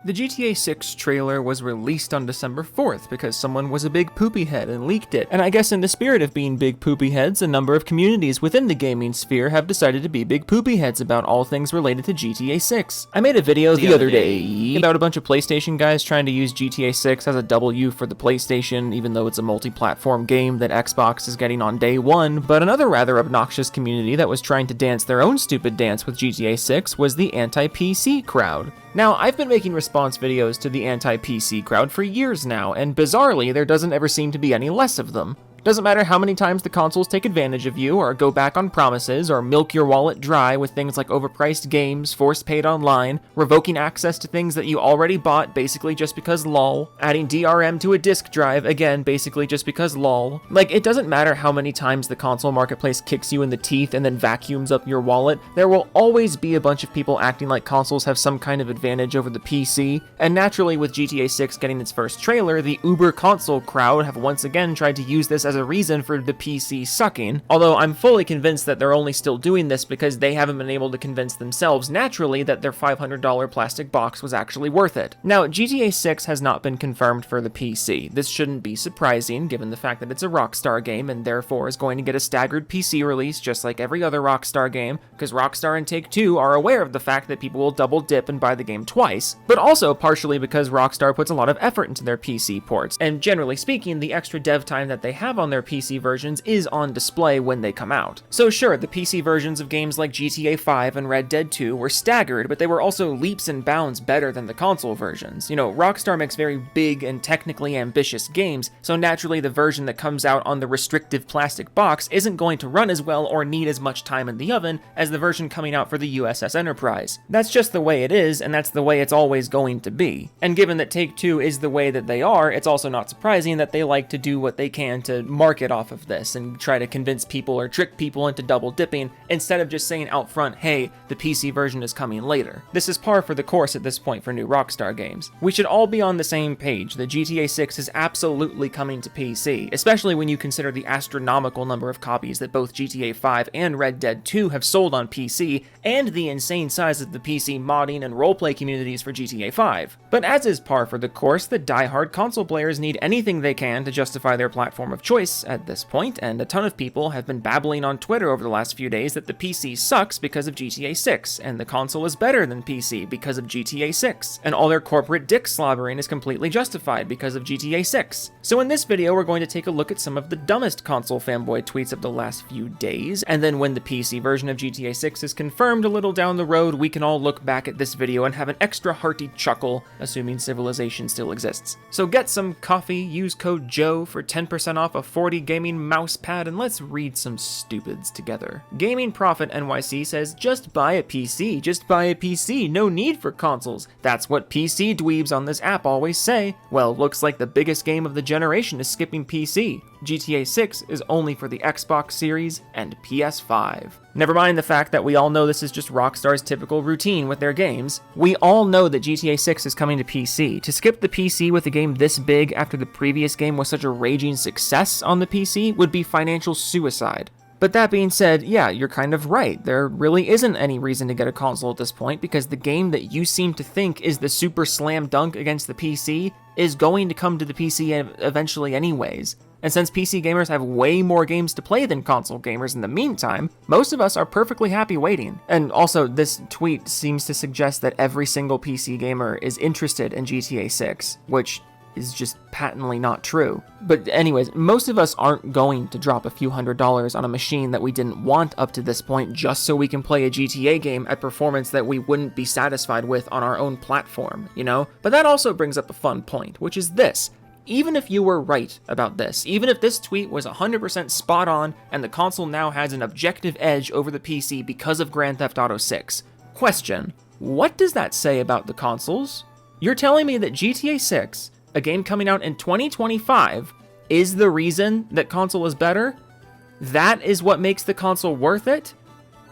The GTA 6 trailer was released on December 4th because someone was a big poopy head and leaked it. And I guess in the spirit of being big poopy heads, a number of communities within the gaming sphere have decided to be big poopy heads about all things related to GTA 6. I made a video the other day about a bunch of PlayStation guys trying to use GTA 6 as a W for the PlayStation, even though it's a multi-platform game that Xbox is getting on day one. But another rather obnoxious community that was trying to dance their own stupid dance with GTA 6 was the anti-PC crowd. Now, I've been making response videos to the anti-PC crowd for years now, and bizarrely, there doesn't ever seem to be any less of them. Doesn't matter how many times the consoles take advantage of you, or go back on promises, or milk your wallet dry with things like overpriced games, force paid online, revoking access to things that you already bought basically just because lol, adding DRM to a disk drive, again basically just because lol. Like, it doesn't matter how many times the console marketplace kicks you in the teeth and then vacuums up your wallet, there will always be a bunch of people acting like consoles have some kind of advantage over the PC, and naturally with GTA 6 getting its first trailer, the uber console crowd have once again tried to use this as a reason for the PC sucking, although I'm fully convinced that they're only still doing this because they haven't been able to convince themselves naturally that their $500 plastic box was actually worth it. Now, GTA 6 has not been confirmed for the PC. This shouldn't be surprising given the fact that it's a Rockstar game and therefore is going to get a staggered PC release just like every other Rockstar game, because Rockstar and Take-Two are aware of the fact that people will double dip and buy the game twice, but also partially because Rockstar puts a lot of effort into their PC ports, and generally speaking, the extra dev time that they have on their PC versions is on display when they come out. So sure, the PC versions of games like GTA 5 and Red Dead 2 were staggered, but they were also leaps and bounds better than the console versions. You know, Rockstar makes very big and technically ambitious games, so naturally the version that comes out on the restrictive plastic box isn't going to run as well or need as much time in the oven as the version coming out for the USS Enterprise. That's just the way it is, and that's the way it's always going to be. And given that Take-Two is the way that they are, it's also not surprising that they like to do what they can to market off of this and try to convince people or trick people into double dipping instead of just saying out front, hey, the PC version is coming later. This is par for the course at this point for new Rockstar games. We should all be on the same page that GTA 6 is absolutely coming to PC, especially when you consider the astronomical number of copies that both GTA 5 and Red Dead 2 have sold on PC, and the insane size of the PC modding and roleplay communities for GTA 5. But as is par for the course, the die-hard console players need anything they can to justify their platform of choice at this point, and a ton of people have been babbling on Twitter over the last few days that the PC sucks because of GTA 6, and the console is better than PC because of GTA 6, and all their corporate dick slobbering is completely justified because of GTA 6. So in this video, we're going to take a look at some of the dumbest console fanboy tweets of the last few days, and then when the PC version of GTA 6 is confirmed a little down the road, we can all look back at this video and have an extra hearty chuckle, assuming civilization still exists. So get some coffee, use code JOE for 10% off a 40 gaming mouse pad, and let's read some stupids together. Gaming Profit NYC says, just buy a PC, just buy a PC, no need for consoles. That's what PC dweebs on this app always say. Well, looks like the biggest game of the generation is skipping PC. GTA 6 is only for the Xbox Series and PS5. Never mind the fact that we all know this is just Rockstar's typical routine with their games. We all know that GTA 6 is coming to PC. To skip the PC with a game this big after the previous game was such a raging success on the PC would be financial suicide. But that being said, yeah, you're kind of right. There really isn't any reason to get a console at this point because the game that you seem to think is the super slam dunk against the PC is going to come to the PC eventually anyways. And since PC gamers have way more games to play than console gamers in the meantime, most of us are perfectly happy waiting. And also, this tweet seems to suggest that every single PC gamer is interested in GTA 6, which is just patently not true. But anyways, most of us aren't going to drop a few $100s on a machine that we didn't want up to this point just so we can play a GTA game at performance that we wouldn't be satisfied with on our own platform, you know? But that also brings up a fun point, which is this. Even if you were right about this, even if this tweet was 100% spot on and the console now has an objective edge over the PC because of Grand Theft Auto 6, question, what does that say about the consoles? You're telling me that GTA 6, a game coming out in 2025, is the reason that console is better? That is what makes the console worth it?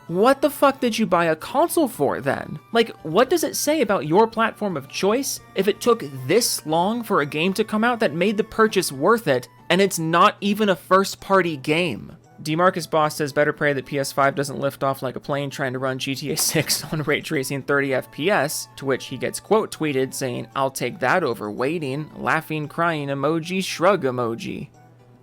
What the fuck did you buy a console for then? Like, what does it say about your platform of choice if it took this long for a game to come out that made the purchase worth it, and it's not even a first-party game? DeMarcus Boss says, better pray that PS5 doesn't lift off like a plane trying to run GTA 6 on ray tracing 30 FPS, to which he gets quote tweeted saying, I'll take that over waiting, laughing, crying emoji, shrug emoji.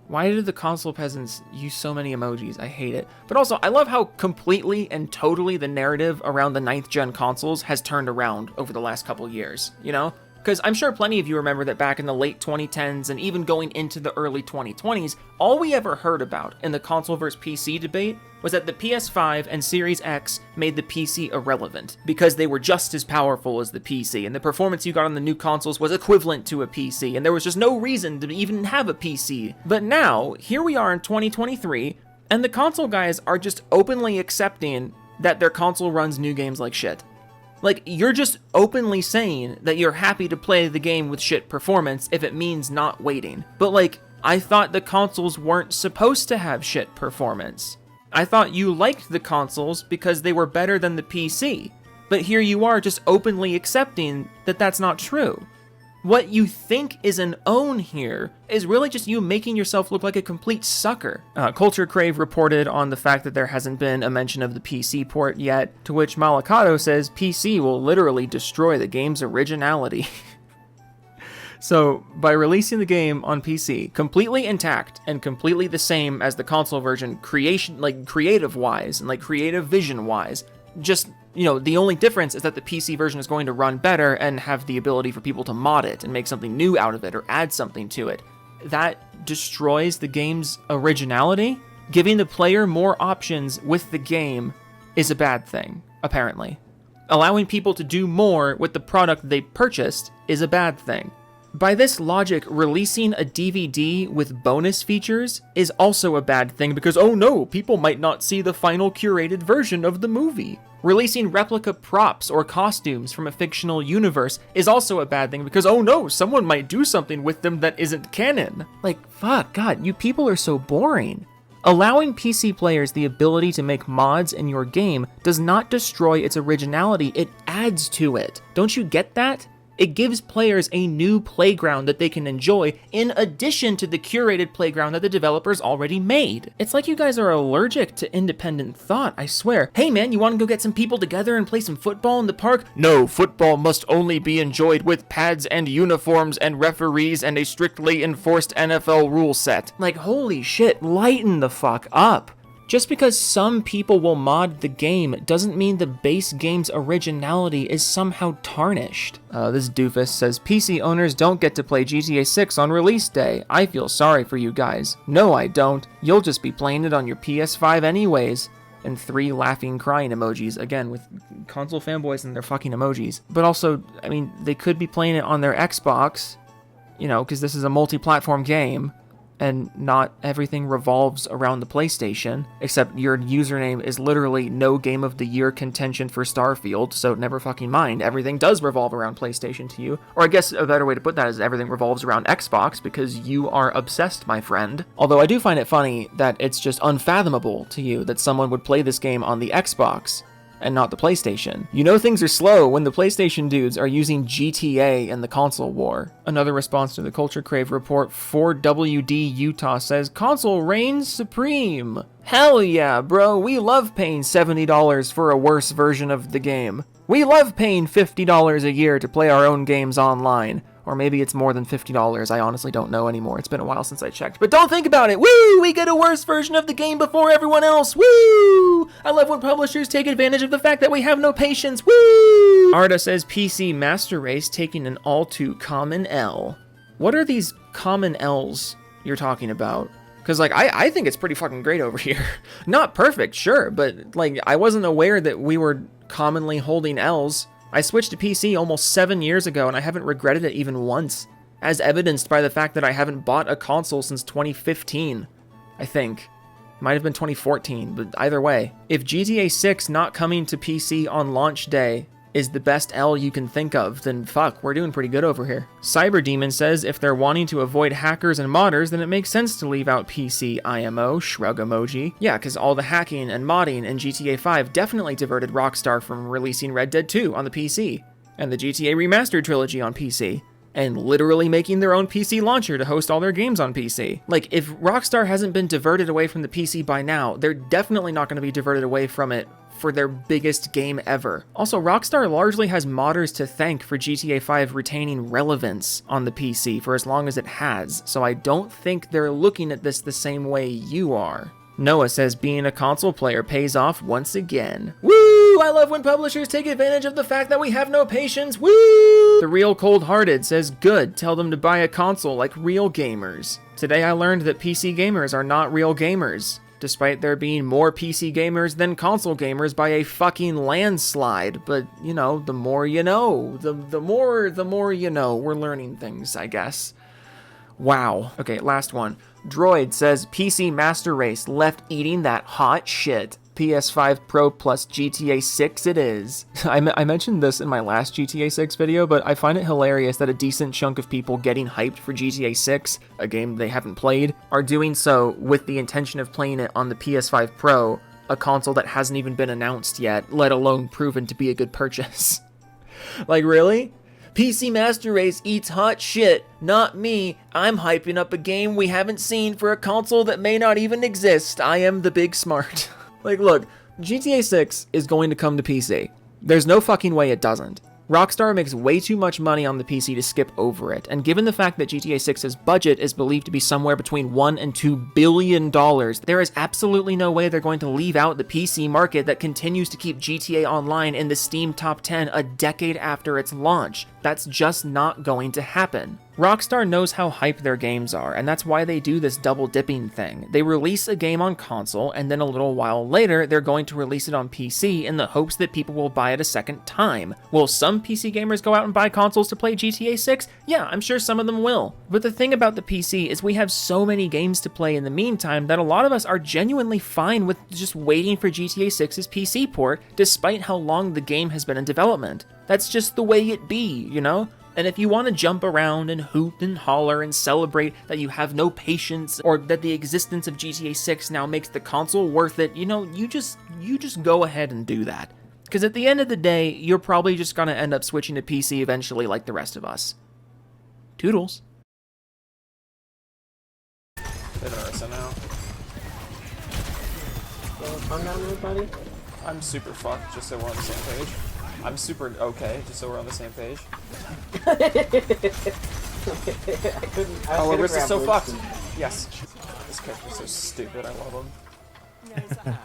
Why do the console peasants use so many emojis? I hate it. But also, I love how completely and totally the narrative around the 9th gen consoles has turned around over the last couple years, you know? Because I'm sure plenty of you remember that back in the late 2010s and even going into the early 2020s, all we ever heard about in the console versus PC debate was that the PS5 and Series X made the PC irrelevant because they were just as powerful as the PC, and the performance you got on the new consoles was equivalent to a PC, and there was just no reason to even have a PC. But now, here we are in 2023, and the console guys are just openly accepting that their console runs new games like shit. Like, you're just openly saying that you're happy to play the game with shit performance if it means not waiting. But like, I thought the consoles weren't supposed to have shit performance. I thought you liked the consoles because they were better than the PC. But here you are just openly accepting that that's not true. What you think is an own here is really just you making yourself look like a complete sucker. Culture Crave reported on the fact that there hasn't been a mention of the PC port yet, to which Malakato says PC will literally destroy the game's originality. So, by releasing the game on PC, completely intact and completely the same as the console version, creative-wise and creative vision-wise, just, you know, the only difference is that the PC version is going to run better and have the ability for people to mod it and make something new out of it or add something to it. That destroys the game's originality. Giving the player more options with the game is a bad thing, apparently. Allowing people to do more with the product they purchased is a bad thing. By this logic, releasing a DVD with bonus features is also a bad thing because, oh no, people might not see the final curated version of the movie. Releasing replica props or costumes from a fictional universe is also a bad thing because, oh no, someone might do something with them that isn't canon. Like, fuck, God, you people are so boring. Allowing PC players the ability to make mods in your game does not destroy its originality, it adds to it. Don't you get that? It gives players a new playground that they can enjoy in addition to the curated playground that the developers already made. It's like you guys are allergic to independent thought, I swear. Hey man, you want to go get some people together and play some football in the park? No, football must only be enjoyed with pads and uniforms and referees and a strictly enforced NFL rule set. Like, holy shit, lighten the fuck up. Just because some people will mod the game doesn't mean the base game's originality is somehow tarnished. This doofus says, PC owners don't get to play GTA 6 on release day. I feel sorry for you guys. No, I don't. You'll just be playing it on your PS5 anyways. And 3 laughing, crying emojis, again, with console fanboys and their fucking emojis. But also, I mean, they could be playing it on their Xbox, you know, because this is a multi-platform game. And not everything revolves around the PlayStation, except your username is literally no game of the year contention for Starfield, so never fucking mind, everything does revolve around PlayStation to you. Or I guess a better way to put that is everything revolves around Xbox, because you are obsessed, my friend. Although I do find it funny that it's just unfathomable to you that someone would play this game on the Xbox and not the PlayStation. You know things are slow when the PlayStation dudes are using GTA in the console war. Another response to the Culture Crave report, 4WD Utah says, console reigns supreme. Hell yeah, bro, we love paying $70 for a worse version of the game. We love paying $50 a year to play our own games online. Or maybe it's more than $50, I honestly don't know anymore. It's been a while since I checked. But don't think about it! Woo! We get a worse version of the game before everyone else! Woo! I love when publishers take advantage of the fact that we have no patience! Woo! Arda says, PC Master Race taking an all too common L. What are these common L's you're talking about? Because, like, I think it's pretty fucking great over here. Not perfect, sure, but, like, I wasn't aware that we were commonly holding L's. I switched to PC almost 7 years ago, and I haven't regretted it even once, as evidenced by the fact that I haven't bought a console since 2015, I think. Might have been 2014, but either way. If GTA 6 not coming to PC on launch day is the best L you can think of, then fuck, we're doing pretty good over here. Cyberdemon says if they're wanting to avoid hackers and modders, then it makes sense to leave out PC IMO, shrug emoji. Yeah, because all the hacking and modding in GTA 5 definitely diverted Rockstar from releasing Red Dead 2 on the PC, and the GTA Remastered trilogy on PC, and literally making their own PC launcher to host all their games on PC. Like, if Rockstar hasn't been diverted away from the PC by now, they're definitely not going to be diverted away from it for their biggest game ever. Also, Rockstar largely has modders to thank for GTA 5 retaining relevance on the PC for as long as it has, so I don't think they're looking at this the same way you are. Noah says being a console player pays off once again. Woo! I love when publishers take advantage of the fact that we have no patience. Woo! The Real Cold-Hearted says good, tell them to buy a console like real gamers. Today I learned that PC gamers are not real gamers, despite there being more PC gamers than console gamers by a fucking landslide. But, you know, the more you know. The more you know. We're learning things, I guess. Wow. Okay, last one. Droid says PC Master Race left eating that hot shit. PS5 Pro plus GTA 6 it is. I mentioned this in my last GTA 6 video, but I find it hilarious that a decent chunk of people getting hyped for GTA 6, a game they haven't played, are doing so with the intention of playing it on the PS5 Pro, a console that hasn't even been announced yet, let alone proven to be a good purchase. Like, really? PC Master Race eats hot shit, not me. I'm hyping up a game we haven't seen for a console that may not even exist. I am the big smart. Like, look, GTA 6 is going to come to PC. There's no fucking way it doesn't. Rockstar makes way too much money on the PC to skip over it, and given the fact that GTA 6's budget is believed to be somewhere between $1 and $2 billion, there is absolutely no way they're going to leave out the PC market that continues to keep GTA Online in the Steam Top 10 a decade after its launch. That's just not going to happen. Rockstar knows how hype their games are, and that's why they do this double dipping thing. They release a game on console, and then a little while later, they're going to release it on PC in the hopes that people will buy it a second time. Will some PC gamers go out and buy consoles to play GTA 6? Yeah, I'm sure some of them will. But the thing about the PC is we have so many games to play in the meantime that a lot of us are genuinely fine with just waiting for GTA 6's PC port, despite how long the game has been in development. That's just the way it be, you know? And if you want to jump around and hoot and holler and celebrate that you have no patience or that the existence of GTA 6 now makes the console worth it, you know, you just go ahead and do that. Because at the end of the day, you're probably just going to end up switching to PC eventually like the rest of us. Toodles. now. Calm down, everybody. I'm super fucked, just so we're on the same page. I'm super okay, just so we're on the same page. Oh, we're so fucked. Yes. This character's so stupid, I love him.